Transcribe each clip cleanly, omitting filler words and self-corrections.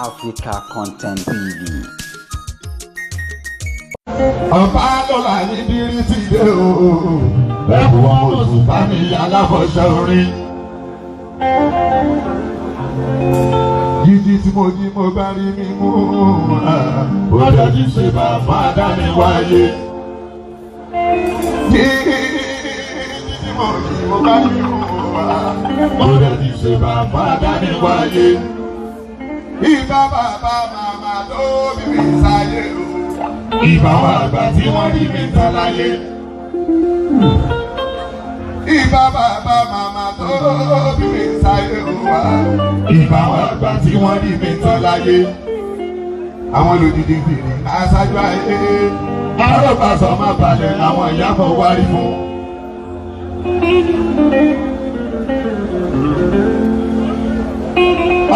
Africa Content TV. Ọba lọ́la ní bírí ti dé o, bẹ́ẹ̀ wọ́n mọ̀ sùn bá mi aláfọ̀ṣẹ́ orin. Jíjí tí mo jí mo bá rí mi mú, ó dájú ṣe bàbá dání wáyé. Jíjí tí mo jí mo bá rí mi mú, ó dájú ṣe bàbá dání wáyé. Ìbá bàbá màmá tó bí mi sáyé o. Ìbá wa àgbà tí wọ́n rí mi tán láyé. Ìbá bàbá màmá tó bí mi sáyé wá. Ìbá wa àgbà tí wọ́n rí mi tán láyé. Àwọn lòdìdí fìrí aṣáájú ayé. Arọ́bàṣọ má balẹ̀ àwọn ìyá kan wárí fún.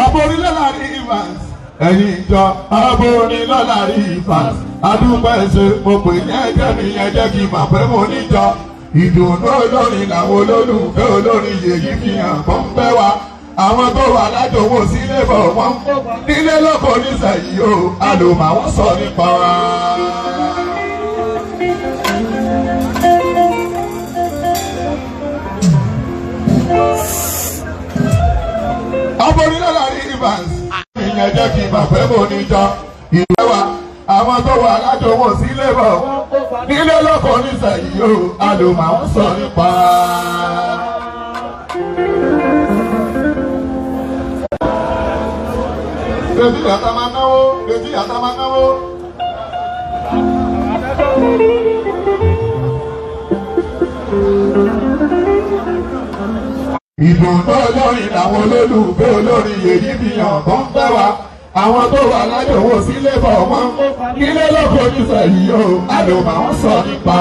Ọmọ orílẹ̀ láàrin Evans. Ẹ̀yin ìjọ ọmọ orílẹ̀ láàrin Evans. Adúpẹ́ ṣe mo pè ní ẹ̀jẹ̀ mi ẹ̀jẹ̀ kí n mà pé mo níjọ. Ìdùnnú olórin làwọn olólùfẹ́ olórin yèyí fi hàn kó ń bẹ́ wa. Àwọn tó wà lájòwò sílé bọ̀ wọ́n nílé lóko nísẹ̀yìí o. Àlòmọ̀ àwọn sọ nípa wa. Ọmọ orílẹ̀ láàrin Evans. Ìyẹn jẹ́ kí n mà pé mo níjọ. Ìwé wa. Àwọn tó wà lájòwò sílé bọ̀ nílé lóko nísẹ̀yìí o. Àlòmọ̀ àwọn sọ nípa. Retí yàtá máa náwó, retí yàtá máa náwó. Ìdùnnú olórin làwọn olólùfẹ́ olórin yèyí fi hàn kó ń fẹ́ wa. Àwọn tó wà lájòwò sílé bọ̀ wọ́n nílé lóko nísẹ̀yìí o. Àlòmọ̀ àwọn sọ nípa.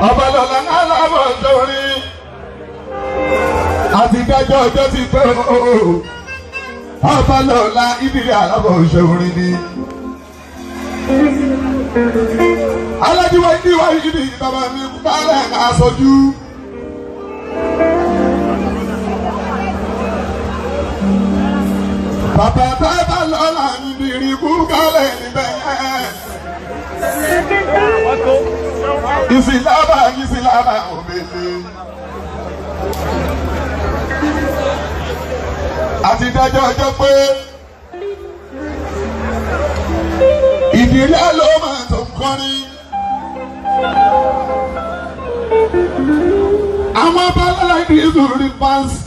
Ọba lọ́la náà lábọ̀ sórí. Àti dájọ́ ọjọ́ ti pẹ́ ooo. Ọba lọ́la ìdílé alábọ̀ sórí ni. Alájúwọ̀ ìdíwọ̀ ìdí bàbá mi kálẹ̀ aṣojú. Bàbá tábà lọ́la ìdírí kú kálẹ̀ níbẹ̀ yẹn. Ìsìlábà òbèlè. Àti dájọ́ ọjọ́ pé ìdílé ló máa tó ń kọrin. Àwọn abálọ́lá ìdílé rí pàṣẹ.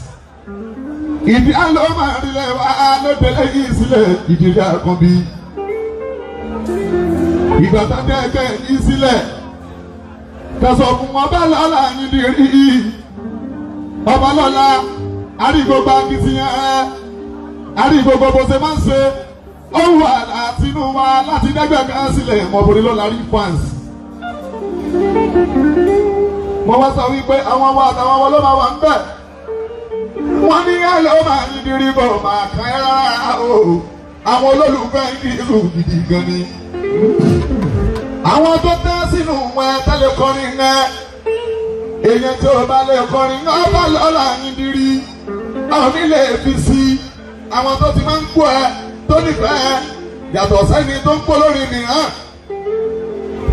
Ìdílé ló máa rí lẹ́wà lóbele yìí sílẹ̀ ìdílé àkànbí. Ìgbà tó dé ẹgbẹ́ yìí sílẹ̀. Tẹ̀sọ̀ fún ọba lọ́la níbi rí. Ọba lọ́la, àrí gbogbo akitiyan ẹ, àrí gbogbo bó ṣe máa ń ṣe. Ó wà látinú wa láti dẹ́gbẹ́ kan sílẹ̀ mọ̀bùrí lọ́la rí fans. Mo wá sọ wípé àwọn wa àtàwọn wọn ló máa wà ń bẹ̀. Wọ́n ní ẹ ló máa ní dirí bọ̀ máa kàn ẹ́ rárá o. Àwọn olólùfẹ́ ní ìlú gidi gan ni. Àwọn tó tẹ́ sínú wọn tẹ́lẹ̀ kọrin ẹ. Èèyàn tí ó bá lè kọrin ẹ bá lọ́la yín dirí. Àwọn nílé fi sí. Àwọn tó ti máa ń kó ẹ tó nífẹ̀ẹ́ yàtọ̀ sẹ́ni tó ń kó lórí nìyẹn.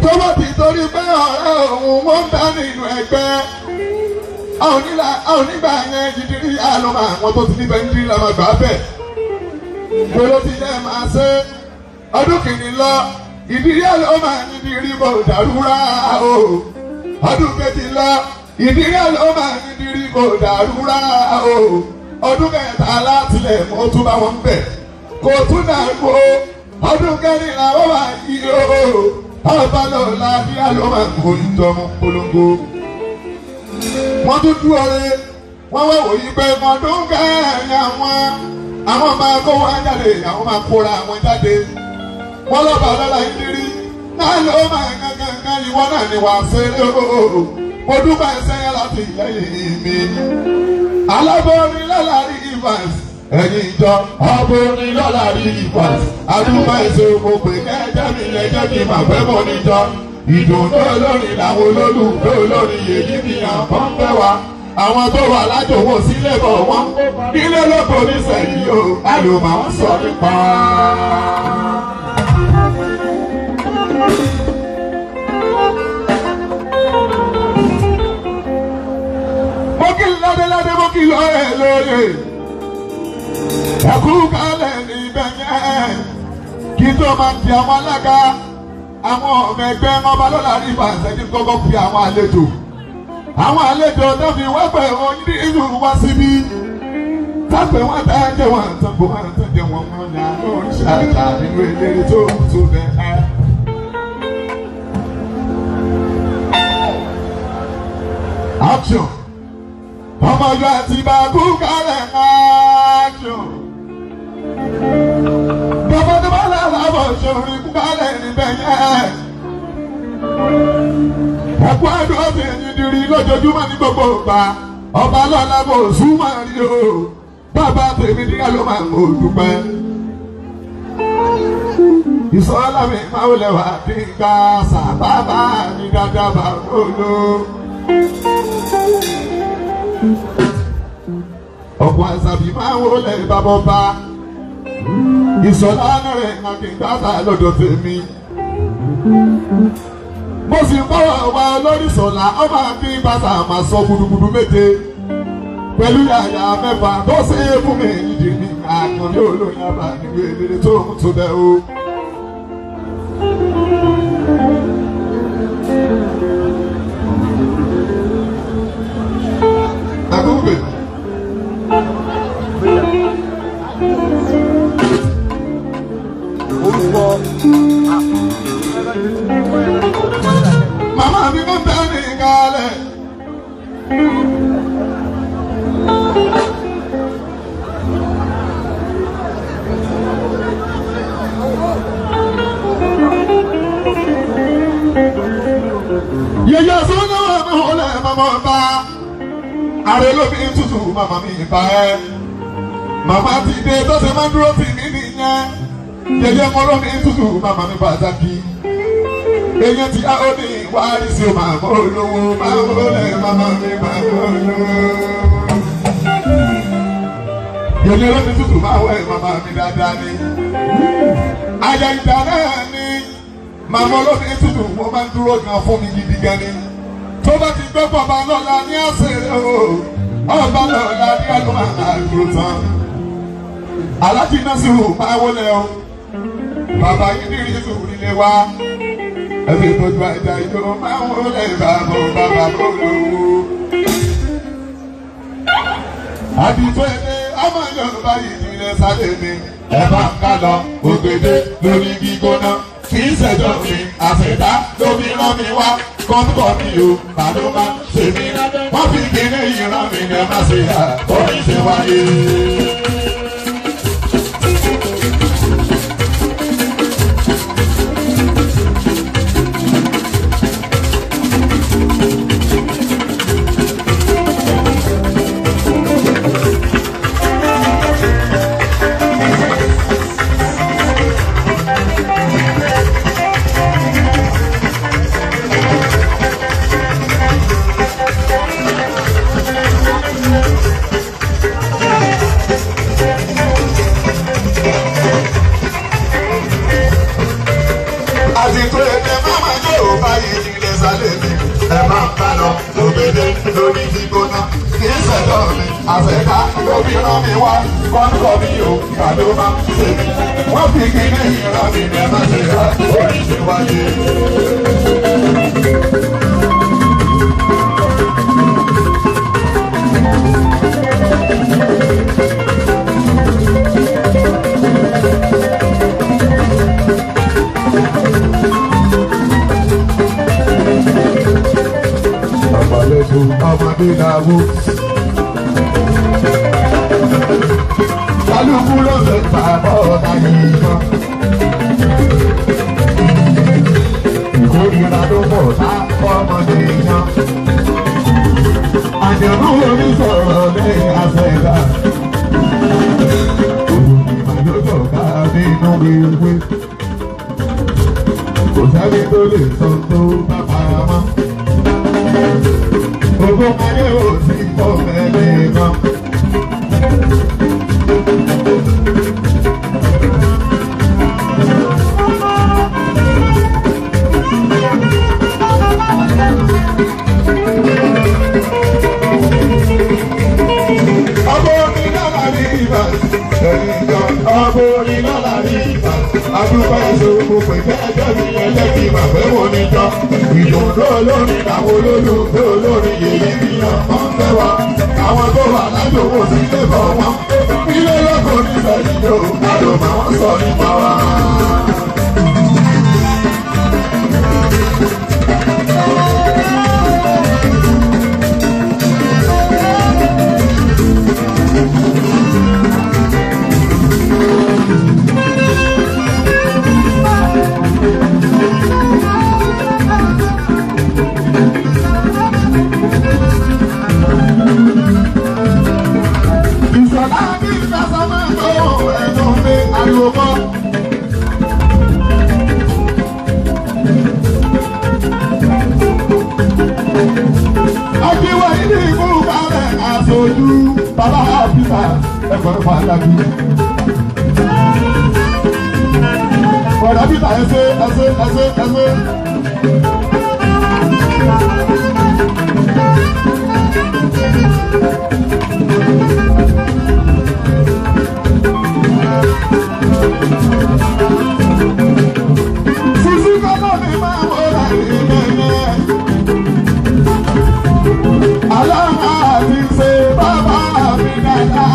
Tó bá ti torí pé ọ̀rẹ́ òun wọ́n ń bẹ nínú ẹgbẹ́. Àwọn onígbà yẹn jìdírí àlọ́mọ àwọn tó ti níbẹ̀ ń dírí làwọn àgbà bẹ̀. Gbolo ti jẹ́ máa ṣe ọdún kìíní lọ. Ìdílé àlọ́mọ ìdírí bò dàrúrà o. Ọdún kejì lọ. Ìdílé àlọ́mọ ìdírí bò dàrúrà o. Ọdún kẹta látilẹ̀ mọ́ tún bá wọn bẹ̀. Kò tún dàrú o. Ọdún kẹrìnlá wọ́n wà yí o. Ọba lọ́la bí àlọ́mọ kò ní tọmọ polongo. Wọ́n tún dúró re. Wọ́n wá wòye pé ọdún kẹrin àwọn máa kó wọn jáde. Àwọn máa kóra àwọn jáde. Wọ́n lọ́ba lọ́la ìdírí. Náà ló máa gángan ìwọ náà ni wàá ṣeré o. Mo dúpẹ́ sẹ́yìn láti lẹ́yìn mi. Alábọ̀rin lọ́la rí Evans. ẹ̀yin ìjọ ọmọ orin lọ́la rí ìfọ̀ àdúgbò èso mo pè kẹ́jẹ́ mi lẹ́jẹ́ kí màá fẹ́ mọ́ níjọ ìdùnnú olórin làwọn olólùfẹ́ olórin èyí ni àpọ́n fẹ́ wa àwọn tó wà lájòwò sílẹ̀ bọ̀ wọ́n nílé lóko nísẹ̀yìn o àlùmọ̀ ń sọ nípa. mo kí ládéládé mo kí lọ́rẹ̀ lóye ẹ̀kú kalẹ̀ níbẹ̀ yẹn kí tó máa di àwọn alága àwọn ọmọ ẹgbẹ́ ọba lọ́la rí ìbàṣẹ́ ní kọ́kọ́ fi àwọn àlejò tó fi wẹ́pẹ̀ oyin ní ìlú wá síbí tápẹ̀ wọn tẹ́jẹ̀ wọn tẹ́gbọ̀ wọn tẹ́jẹ̀ wọn mọ́ ní àánú ìṣàkà nínú eléré tó tó bẹ́ẹ̀. action ọmọ ọjọ́ àti bàbú kálẹ̀ action bàbá tó bá lọ́wọ́ ṣòro ikú kálẹ̀ níbẹ̀ yẹn. ẹ̀kú àdúrà ti ẹ̀yìn dirí lójoojúmọ́ ní gbogbo ìgbà ọba lọ́la kò súnmọ́ rí o bàbá tèmi ní àlọ́ máa ń dúpẹ́. ìsọ̀lá mi máa ń lẹ̀wà kí n gba sàbábà ní dáadáa bá lólo. ọ̀pọ̀ àṣàbí máa ń wọlé bàbá ọba ìsọ̀lá náà rẹ̀ ń kí n gbà sá lọ́dọ̀ tèmi. mo sì ń bọ̀wọ̀ wá lórí sọ̀lá ọmọ àbí bàtà máa sọ gudugudu méje pẹ̀lú yàyà mẹ́fà tó ṣe é fún mi ìdí ní àkànlé olóyìn àbá nínú eléré tó ń tó bẹ́ o. Agúgbè. Màmá mi ló ń bẹ́ ní ìkàlẹ̀. Yẹ̀yẹ́ sọ́nà ọmọ ọlẹ́ màmá ọba. Ààrẹ ló fi ń tutù màmá mi bá ẹ. Màmá ti dé tó ṣe máa ń dúró tì mí nìyẹn. Yẹ̀yẹ́ mọ́ ló fi ń tutù màmá mi pàtàkì. Èyàn ti á ó ní wárí sí o máa mọ́ olówó máa mọ́ ọlẹ́ màmá mi máa mọ́ olówó. Yẹ̀yẹ́ ló fi tutù máa wẹ̀ màmá mi dáadáa ni. Àyà ìjà náà ni. Màmá olómi tútù mo máa ń dúró gan fún mi gidi gan ni. Tó bá ti gbé bàbá lọ́la ní àṣẹrẹ o, ọba lọ́la ní àlọ́ máa dúró tán. Aláàjì Násírù máa wọlé o, bàbá yìí ní ìrìnsù nílé wa. Ẹbí ìtọ́jú àìjà ìjọ máa wọlé bàbá kò lówó. Àdìtò èdè ọmọ Yorùbá yìí ní ilẹ̀ sálẹ̀ mi. Ẹ bá ń ká lọ, ògbèdè lórí gbígbóná. Kì í ṣẹjọ́ mi, àṣẹ̀dá lómi rán mi wá. Kọ́ńtọ̀ mi o, bàdó máa ṣe mí. Wọ́n fi kíní yìí rán mi ní ẹ má ṣe yà, orin ṣe wáyé. Àdìtò èdè máma yóò bá yìí nílẹ̀ sálẹ̀ mi. Ẹ máa ń bá lọ, òbèdè lórí gbígbóná. Kì í ṣẹjọ́ mi, àṣẹ̀dá lómi rán mi wá. Kọ́ńtọ̀ mi o, ìbàdó máa ń ṣe mí. Wọ́n fi kíní yìí rán mi ní ẹ má ṣe yá, orin ṣe wáyé. Àgbàlejò ọmọdé làwọ. Kálukú ló ń fẹ́ bàbá ọ̀tá yìí mọ́. Ìkórìíra ló pọ̀ tá ọmọdé yan. Àjẹ̀mú orí sọ̀rọ̀ lẹ́yìn àṣẹ̀dá. wéwé. Kò sẹ́ni tó lè sọ tó bá para mọ́. Gbogbo ayé ò sí pọ̀ mẹ́lẹ́ kan. Adúpẹ́ ìṣòro pé kẹ́jọ́ mi ẹlẹ́kì bàbá wo ni jọ. Ìdòdó olórin làwọn olólùfẹ́ olórin yèyí fi hàn wọ́n fẹ́ wa. Àwọn tó wà lájòwò sí ilé bọ̀ wọ́n. Ilé lọ́kọ̀ nífẹ̀ yìí o, kádò máa wọ́n sọ nípa wa. Bàbá Peter ẹ̀kọ́ ẹ̀kọ́ alábí. Bọ̀dá Peter ẹsẹ̀. Sísí kọ́lọ́ mi máa wọ ẹ̀ẹ́dẹ́gbẹ́. Aláma àti ṣe bàbá mi dada.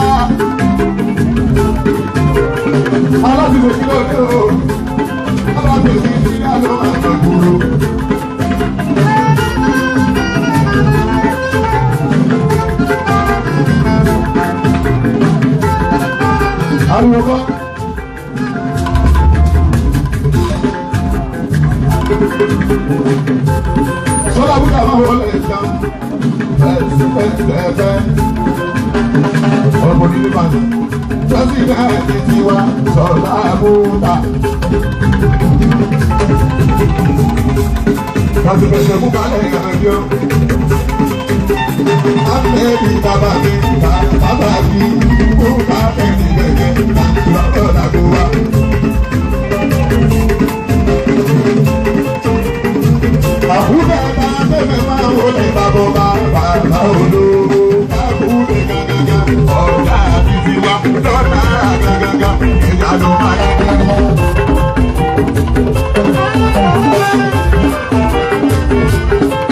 Alábìlẹ̀ kí ló dé o? Alábìlẹ̀ kí ló ló máa ń gbòòrò? Ariwo kọ́. Sọ́dọ̀ àbúkà máa wọlé ìjẹun. Ọ̀pọ̀ nínú bàtà jọ́sí náà ní tiwa sọ̀rọ̀ àbúta. Láti fẹsẹ̀ mú balẹ̀ ìrìnàjò. Àmẹ́bí bàbá mi bàbá mi kó ká ẹ̀mí gẹ́gẹ́ lọ́dọ̀ làgbo wa. Àbúrò ẹ̀ka tẹ̀mẹ̀ máa wọlé bàbọ̀ bàbá olówó. Àbúrò gàgàgà ọ̀gá àti tiwa lọ́nà gàgàgà ìyá ló máa yẹ kẹ́kọ̀ọ́.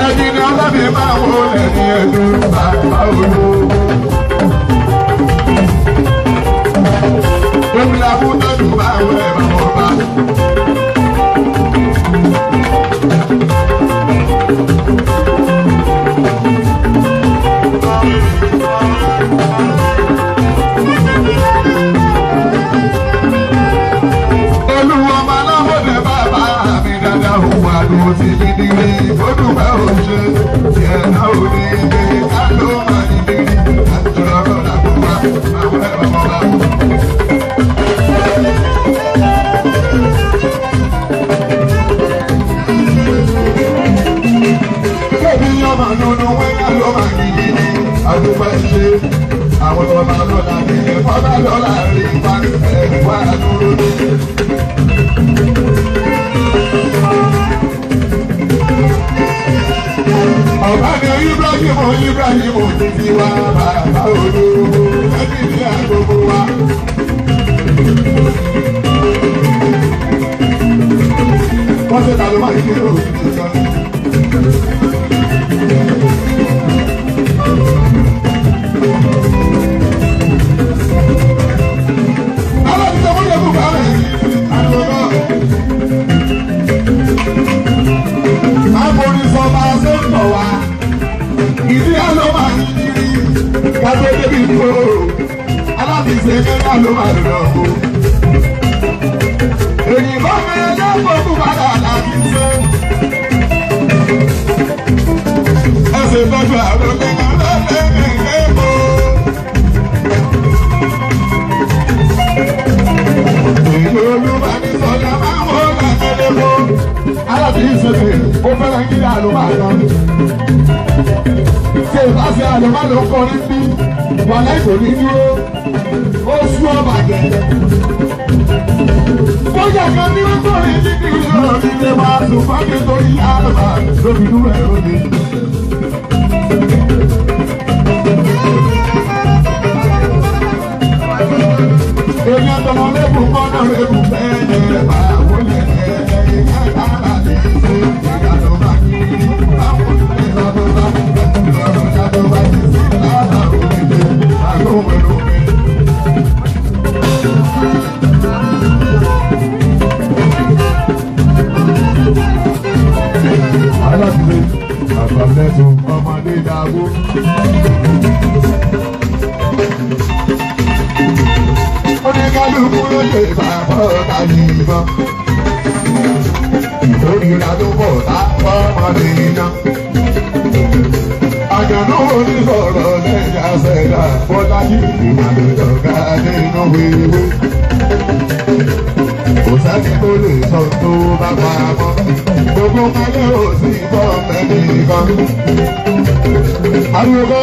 Ẹni ni ọlọ́bì máa wọlé ní ẹ̀dùn bàbá olówó. Omi làbúdọ̀dù máa wọlé bàbọ̀ bá. Mo ti di diri, ó dùgbà òṣè, tí ẹ̀ náà ò ní ilé, ká ló máa ní diri, àjọ ọ̀rọ̀ làkúwà, àwọn ẹ̀rọ ọ̀la. Kébí ọmọ nínú wẹ́yà ló máa ní diri, àdúgbò ṣe, àwọn ọmọ lọ́la ní ẹ̀fọ́ bá lọ́la rí pa, ẹ̀wà dúró ní. Ọ̀gbẹ́ni Ibrahim títí wá bàbá olówó ẹbí ní àgbogbo wa. Wọ́n ṣe tàbí máa ń kí lóòrùn ní ìjọ. Aláàbíṣẹ́ wọ́n yẹ kó bá rẹ̀ àgbọ̀gbọ̀. Àforí sọ máa ṣe ń bọ̀ wá. Ìdí àlọ́ máa ń yiri, kájọ débi ìgboro, alábìsẹ̀ mẹ́ta ló máa lọ kó. Èyí bọ́ mi ẹjọ́ gbogbo padà láti ṣe. Ẹsẹ̀ tọ́jú àrùn lẹ́nu lẹ́lẹ́gbẹ̀ẹ́ kó. Èyí ó olùbàdí sọ̀rọ̀ máa ń wọ́n lẹ́lẹ́ mọ́. alábí ìṣẹ̀lẹ̀ ó fẹ́ràn kí àlùmá lọ. ṣé ìbáṣe àlùmá ló ń kọrin bí wọn lẹ́kọ̀ọ́ ní dúró ó sú ọba gẹ̀ẹ́gẹ́. bóyá kan ní wọ́n kọrin níbi ìṣòro nílé wa ṣùgbọ́n nítorí àlùmá lóbi dúró ẹ̀rọ mi. èèyàn tọmọ lẹ́bùn kọ́nà lẹ́bùn bẹ́ẹ̀ máa wọlé ẹ̀ẹ́dẹ́gbẹ̀ẹ́ àgbàlá lè ṣe ìyàtọ̀ bá kí àwọn ìlànà bá ìyàtọ̀ bá ti sí lára òkèlè àlọ́wẹ̀lọ́wẹ̀. alábìlẹ̀ àgbàlẹ́tò ọmọdé dàgbò. oníkálukú ló lè máa bọ́ ọ̀tá yìnbọn. ìkórìíra tó pọ̀ tá fọ́mọdé iná. àjọ̀nú onísọ̀rọ̀ lẹ́yìn àṣẹ̀dá bọ́lá yìí ìmàlódọ̀gá nínú wíwí. kò sẹ́ni tó lè sọ tó bá pa mọ́. gbogbo ayé ò sí bọ́ mẹ́rin kan. ariwo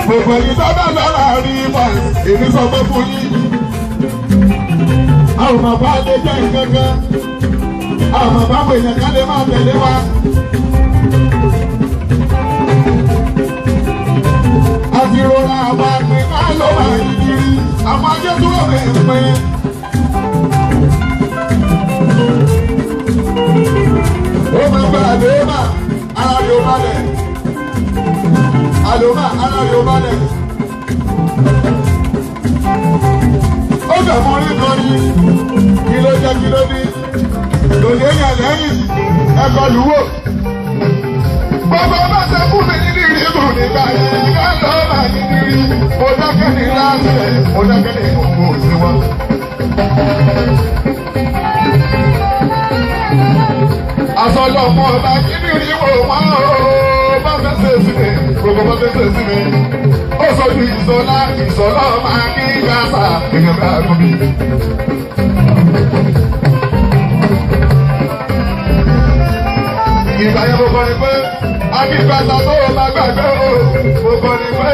gbogbo ẹni tó bá lọ́la rí ibà èmi sọ pé fún yín. àwọn bàbá lè jẹ́ ìkankan àwọn bàbá wo èèyàn kan lè máa tẹ̀lé wa. àti rọra àwọn àgbẹ̀ náà ló wà yìí àwọn ajé tó wọ̀ bẹ́ẹ̀ pé. ó máa gba àdéhùn ara rẹ̀ ó balẹ̀. Àlùmá aláyọ̀ ó balẹ̀. ó dààmú orí kan ní kí ló jẹ́ kí ló ní. lòdì èèyàn lẹ́yìn ẹ̀kọ́ lùwò. gbogbo bá ṣe fún mi nínú ìrìbù nígbà yẹn ká lọ́ọ́ máa ní nírí. mo dákẹ́ ní láti ẹ̀ mo dákẹ́ ní gbogbo òsì wọn. àsọlọ ọmọ ọba kí ni ìrìbù wọn o bá fẹ́ ṣe sí mi gbogbo bá fẹ́ ṣe sí mi. ó sọ ju ìsọlá máa ní gàṣà èèyàn bá gùn mi. ìgbà yẹn mo kọ́ ni pé akíkọ̀ọ́ta tó o máa gbàgbé o mo kọ́ ni pé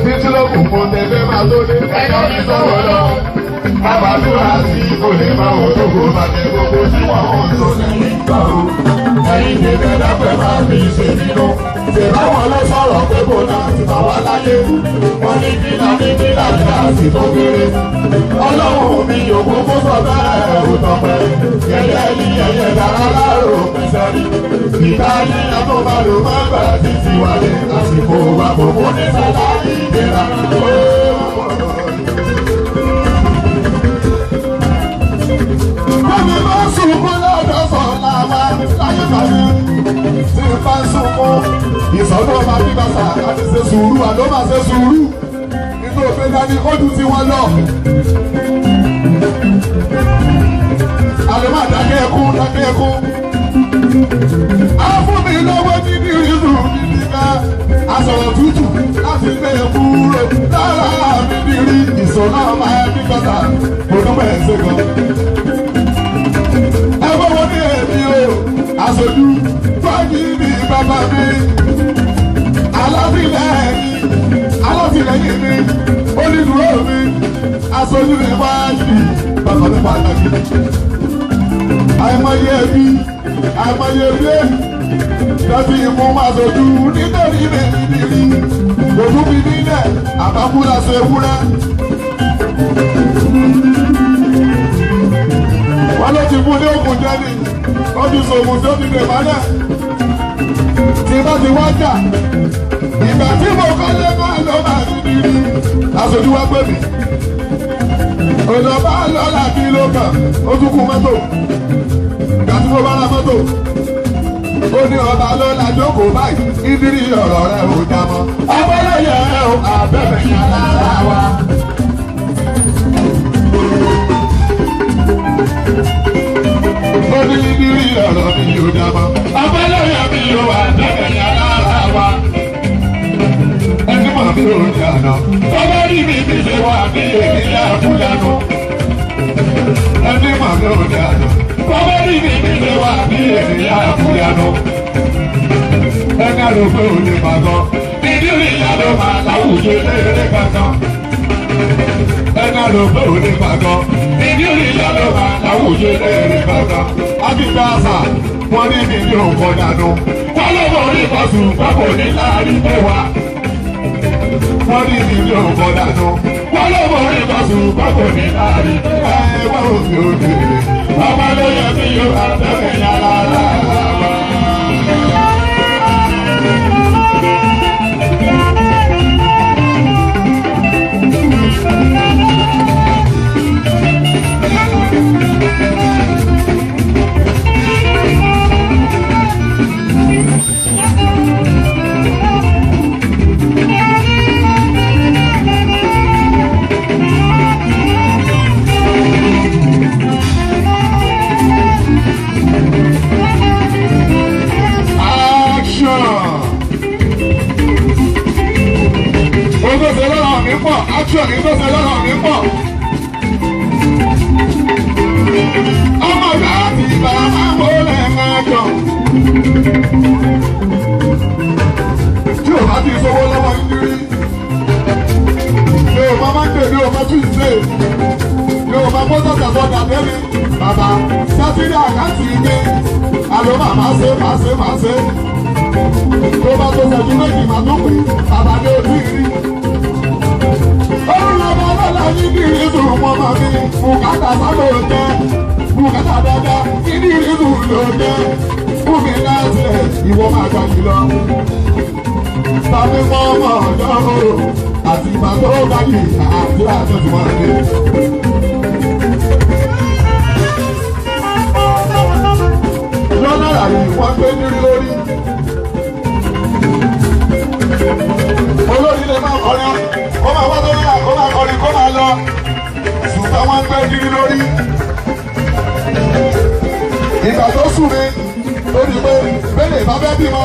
títí ló kù fún tẹ̀lé máa tó dé. ẹ̀yọ́ mi sọ̀rọ̀ lọ. Àbàdúrà sí olè máa wò lóko bàtẹ gbogbo tí wọ́n ń tó lẹ́yìn gbà o. Ẹ̀yin tètè dápẹ́ máa fi ṣe nínú. Ṣèbáwọn ló sọ̀rọ̀ pé kò náà ti bá wá láyé. Wọ́n ní kílà ní àsìkò kéré. Ọlọ́run mi yóò gbogbo sọ bẹ́ẹ̀ ò tọpẹ́. Yẹ̀yẹ́ ní yẹ̀yẹ́ dára láàrò pẹ̀sẹ̀rí. Ìta ní ẹ̀kọ́ máa lò máa gbà títí wálé. Àsìkò wa kò mú ní sẹ́lá ìdẹ́ra. Bọ́mi bá sunkún lọ́dọ̀ sọ̀la wa láyé bàbí. Tí n bá sunkún, ìsọ̀nà máa bí bàtà láti ṣe sùúrù, àlọ́ máa ṣe sùúrù. Nínú òfin dání, ó dùn tí wọ́n lọ. Àlọ́ máa dákẹ́ ẹkún, dákẹ́ ẹkún. Á fún mi lọ́wọ́ níbi ìlú níbi ká. Àsọ̀rọ̀ tútù láti gbé kúrò lára mi bí rí. Ìsọ̀nà máa bí bàtà, mo dúpẹ́ ẹ̀ṣẹ̀ gan. Ẹgbẹ́ wo ni èmi o? Aṣojú fájì ní bàbá mi. Alátìlẹ́yìn mi, onídùúró mi. Aṣojú mi fájì bàbá mi pàtàkì. Àìmọye ẹbí, àìmọye ilé. Lọ́sí ìmú aṣojú nítorí mi níbi. Òkú mi nílẹ̀, àbákúra ṣe wúrẹ́. Wọ́n ló ti fún ní òkun jẹ́ni, ó ti sògùn tó ti dè mọ́lẹ̀. Tí bá ti wá jà, ìgbà tí mo kọ́lé máa lọ máa ní nírí. Aṣojú wá pè mí. Òjò bá lọ́la kí ló kàn, ó tún kú mọ́tò. Ìgbà tí mo bá ra mọ́tò, ó ní ọba lọ́la jókòó báyìí, ìdírí ọ̀rọ̀ rẹ̀ ò já mọ́. Ọgbọ́n yẹ ẹ̀ o, àbẹ̀bẹ̀ yà lára wa. mọ́. Abẹ́lẹ́yà mi yóò wà lẹ́yìn alára wa. Ẹni mọ̀ mi ò ní àná. Tọ́lá rí mi bí ṣe wà ní ènìyàn àkúyànú. Ẹni mọ̀ mi ò ní àná. Tọ́lá rí mi bí ṣe wà ní ènìyàn àkúyànú. Ẹni àròpé ò lè pàgọ́. Ìdílé ìyá ló máa láwùjọ lérè kankan. Ẹni àròpé ò lè pàgọ́. Ìdílé ìyá ló máa láwùjọ lérè kankan. Akíkà àṣà wọn ní mi ní òkò dànù. Wọ́n ló mọ orí ìbọ̀sùn pápọ̀ ní láàrin mẹ́wàá. Wọ́n ní mi ní òkò dànù. Wọ́n ló mọ orí ìbọ̀sùn pápọ̀ ní láàrin mẹ́wàá. Wọ́n ò fi òde. Ọba ló yẹ kí yóò bá bẹ́ẹ̀ yàrá rà. Action ìgbésẹ̀ lọ́nà mi pọ̀. Ọmọ ìgbà àti ìgbà máa ń wọlé máa jọ. Tí o bá ti sọ́wọ́ lọ́wọ́ ìdírí. Mi ò máa ń tèmi ò máa tún ìṣe. Mi ò máa gbọ́dọ̀ tẹ̀sọ́ dàbẹ́mi. Bàbá sátidé àkáǹtì mi. Àlọ́ màá ṣe. Tó bá tó ṣẹ́jú méjì màá tó pè. Bàbá ní ojú ìrí. Ìdí ìrìsù mọ́ máa fi bùkátà sábò jẹ́ bùkátà dáadáa ìdí ìrìsù ló jẹ́ fún mi láti ẹ̀ ìwọ máa gbà jù lọ. Tàbí mọ́ ọmọ ọ̀dọ́ òru àti ìgbà tó gbàgbé àti àjọṣe wọn lé. Lọ́nà àyè wọ́n gbé nírí lórí. Olórí lè máa kọrin, ó máa wá lórí àkó máa kọrin kó máa lọ. Ṣùgbọ́n wọ́n gbé nírí lórí. Ìgbà tó sùn mi, ó di pé bẹ́lẹ̀ bá fẹ́ bímọ,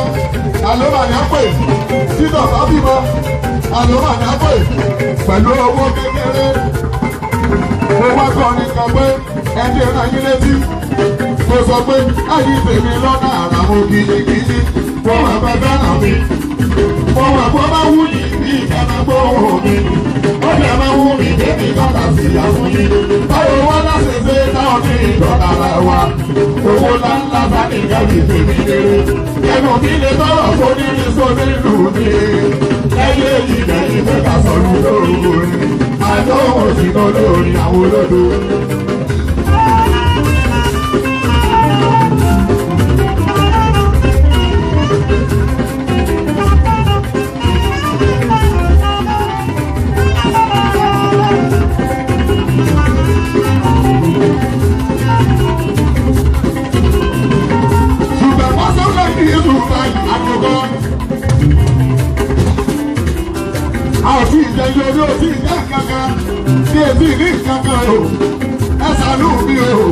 àlọ́ màá ní àpè. Títọ̀ bá bímọ, àlọ́ màá ní àpè. Pẹ̀lú owó kékeré. Mo wá kọrin kan pé ẹni ẹ̀rọ yín létí. Mo sọ pé ayé tèmi lọ́nà àrà mo kìjìkìjì. Mo wà pẹ́ fẹ́ràn mi. Mo wà pé ó bá wú yìí bí ìkànnà gbóhùn mi. Ó fẹ́ máa wú mi débi kọ́ta sí ìyàwó yìí. Báwo wá láti ṣe táwọn ní ìdọ̀tà rẹ̀ wá? Owó ńláńlá bá ní ìgbàgbé tèmi lérè. Ẹnu mi lè tọrọ fún níbi sóní ìlú mi. Ẹyẹ yìí lẹ́yìn pé ká sọ̀rọ̀ lórí orin. Àjọ òsínà lórí àwọn olódo. Àti ìjẹyọ ní òsì ìjẹ kankan ní èsì ní kankan o ẹ ṣàánú mi o.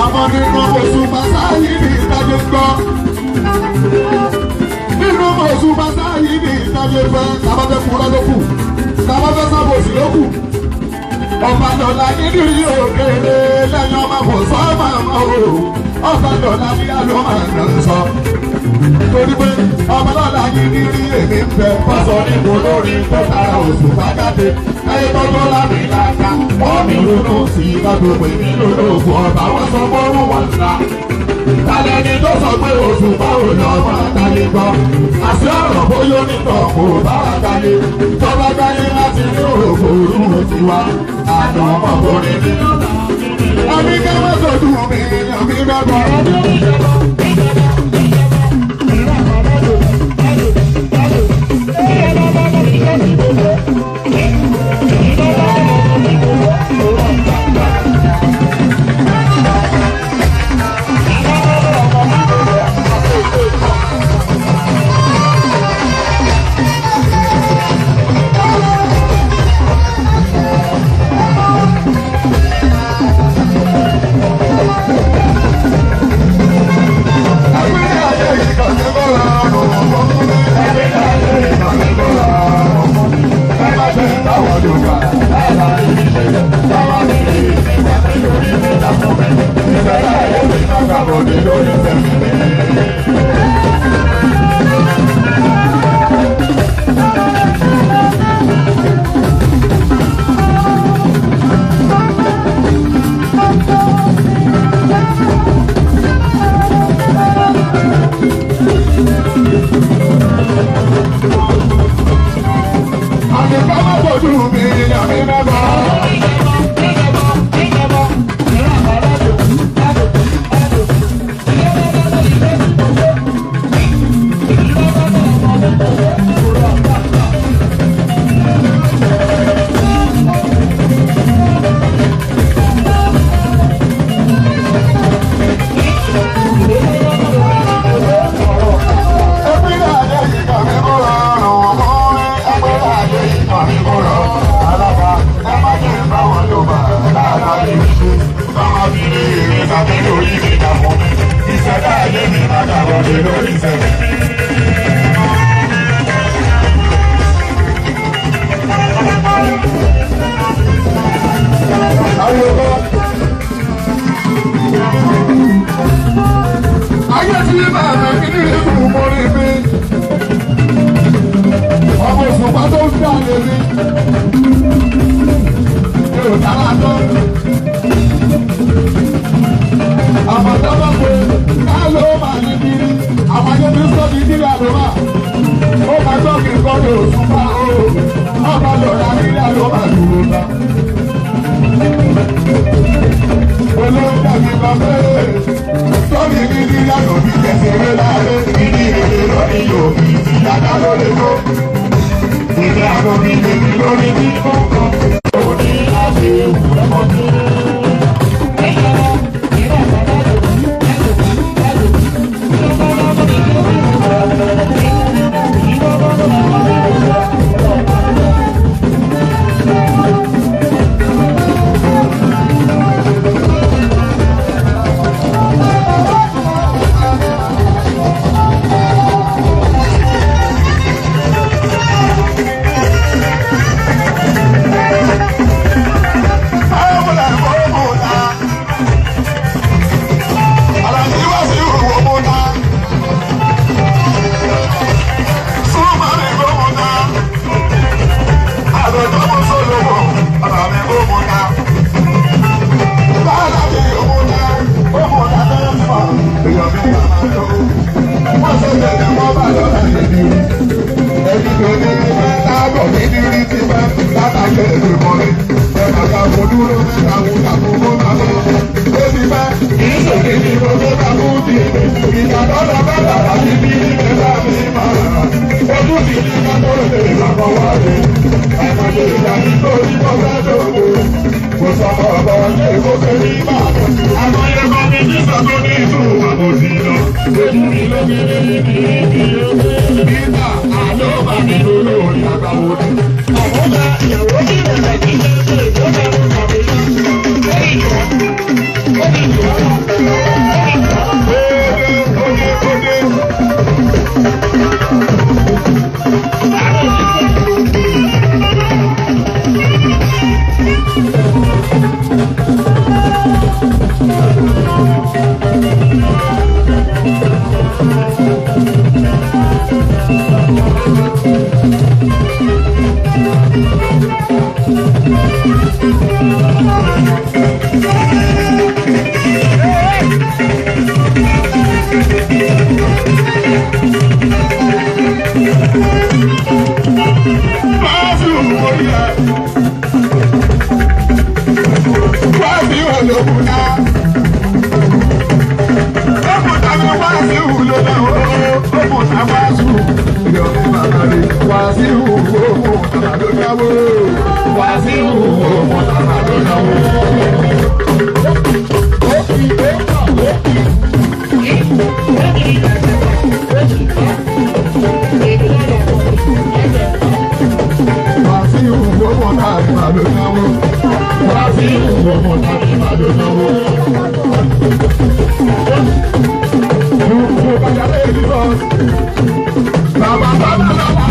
Àwọn nínú oṣù Bàṣáyì ní ìdájọ́ gbọ́. Nínú oṣù Bàṣáyì ní ìdájọ́ gbọ́. Tàbá fẹ́ kúrọ́ ló kù. Tàbá fẹ́ sábòsì ló kù. Ọba dọ̀là nídìrí òkèèrè lẹ́yìn ọmọ kò sọ máa o. Ọba dọ̀là ní àlọ́ máa ń sọ. Torí pé ọba dọ̀là nídìrí èmi ń bẹ fọ́sọ̀ níbo lórí tó tara oṣù bájáde. Ẹyẹ tọ́jọ́ lábì láta, wọ́n mi ronú sí lọ́dún pé nínú olóògùn ọba wọn sọ fọ́rùn wọn ńlá. Tálẹ̀ ni tó sọ pé oṣù báwo ni ọmọ àtàlẹ́ gbọ́. Àṣẹ ọ̀rọ̀ bóyá onítọ̀ kò bá àtàlẹ́. Tọ́ba gbáyé láti ní òògùn òru tiwa. Àná ọmọkùnrin ni. Àmì kẹ́wọ́ sọ̀dún mi, àmì dàgbà. má fojú mi yàmi mẹ́bọ̀. Ayé tí bàbá mi ní ìlú mọ́rí mi, ọmọ òṣùpá tó ń dá lé mi, èrò dára tó. Àwọn dábàá pé ká ló máa ní kiri, àwọn ayé tí sọ ní kiri àdúrà, ó máa gbọ́ kí n kọ́ ní òṣùpá o, ọba lọ́ra nílé àdúrà dúró ná. Olóńgbà mi bá fẹ́. Sọ́ni gidi lánàá bí kẹsìrì láàrin gidi èrè lórí òbí ti dáadáa lórí kó. Ìgbà àgọ́ mi lè ní lórí bí kọ̀ọ̀kan. Òní láti ewu ẹ̀kọ́ tó. Baba,